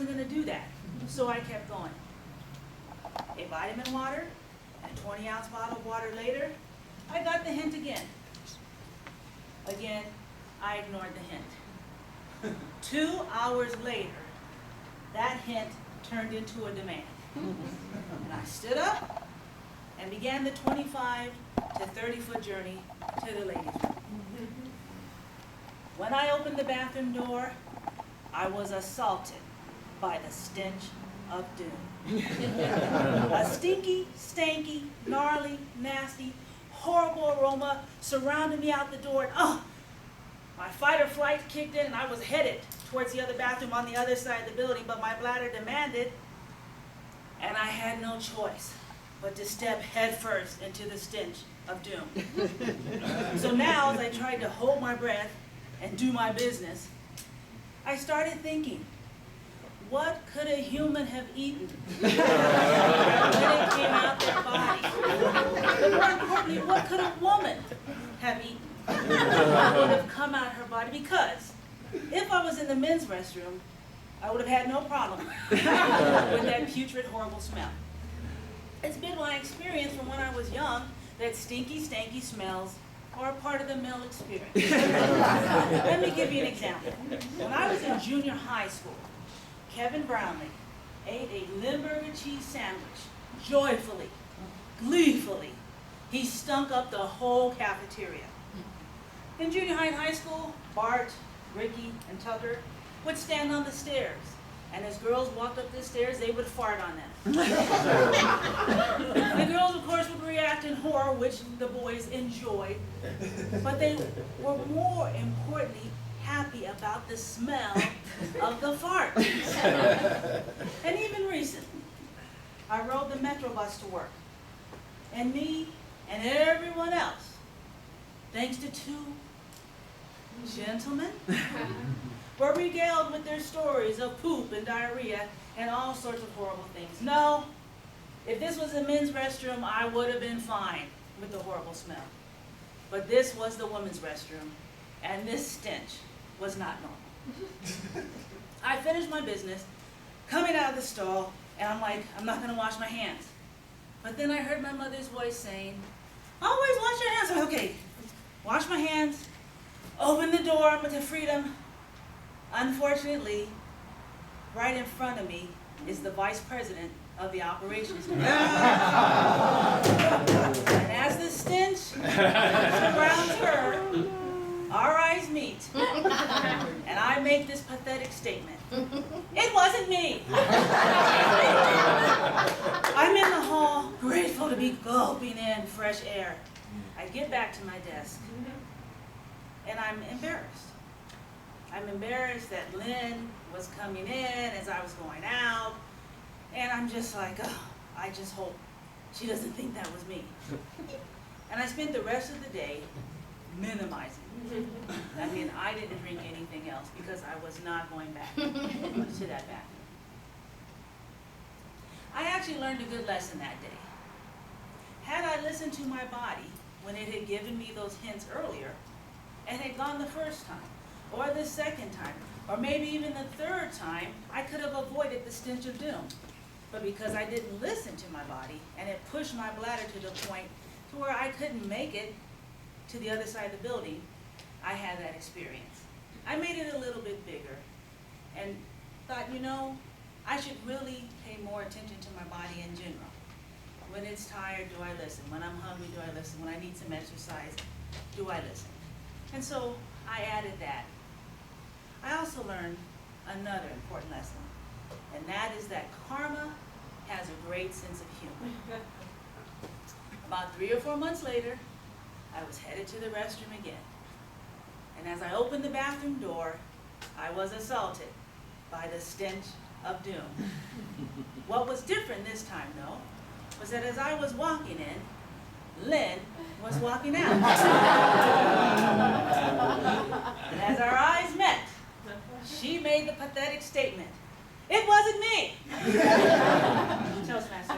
wasn't going to do that. So I kept going. A vitamin water and a 20-ounce bottle of water later, I got the hint again. Again, I ignored the hint. 2 hours later, that hint turned into a demand. And I stood up and began the 25 to 30-foot journey to the ladies' room. When I opened the bathroom door, I was assaulted by the stench of doom. A stinky, stanky, gnarly, nasty, horrible aroma surrounded me out the door. And my fight or flight kicked in and I was headed towards the other bathroom on the other side of the building, but my bladder demanded, and I had no choice but to step headfirst into the stench of doom. So now, as I tried to hold my breath and do my business, I started thinking, what could a human have eaten when it came out their body? But more importantly, what could a woman have eaten that would have come out her body? Because if I was in the men's restroom, I would have had no problem with that putrid, horrible smell. It's been my experience from when I was young that stinky, stanky smells are a part of the male experience. Let me give you an example. When I was in junior high school, Kevin Brownlee ate a Limburger cheese sandwich joyfully, gleefully. He stunk up the whole cafeteria. In junior high and high school, Bart, Ricky, and Tucker would stand on the stairs, and as girls walked up the stairs, they would fart on them. The girls, of course, would react in horror, which the boys enjoyed, but they were more importantly happy about the smell of the fart. And even recently, I rode the Metro bus to work, and me and everyone else, thanks to two gentlemen, were regaled with their stories of poop and diarrhea and all sorts of horrible things. No, if this was a men's restroom, I would have been fine with the horrible smell. But this was the women's restroom, and this stench was not normal. I finished my business, coming out of the stall, and I'm like, I'm not going to wash my hands. But then I heard my mother's voice saying, always wash your hands. I said, okay, wash my hands, open the door to freedom. Unfortunately, right in front of me is the vice president of the operations department. And as the stench surrounds her, our eyes meet, and I make this pathetic statement. It wasn't me. I'm in the hall, grateful to be gulping in fresh air. I get back to my desk, and I'm embarrassed. I'm embarrassed that Lynn was coming in as I was going out, and I'm just like, oh, I just hope she doesn't think that was me. And I spent the rest of the day minimizing. I mean, I didn't drink anything else because I was not going back to that bathroom. I actually learned a good lesson that day. Had I listened to my body when it had given me those hints earlier and had gone the first time, or the second time, or maybe even the third time, I could have avoided the stench of doom. But because I didn't listen to my body, and it pushed my bladder to the point to where I couldn't make it to the other side of the building, I had that experience. I made it a little bit bigger, and thought, you know, I should really pay more attention to my body in general. When it's tired, do I listen? When I'm hungry, do I listen? When I need some exercise, do I listen? And so I added that. I also learned another important lesson, and that is that karma has a great sense of humor. About 3 or 4 months later, I was headed to the restroom again. And as I opened the bathroom door, I was assaulted by the stench of doom. What was different this time, though, was that as I was walking in, Lynn was walking out. And as our eyes met, she made the pathetic statement, "It wasn't me." Toastmaster.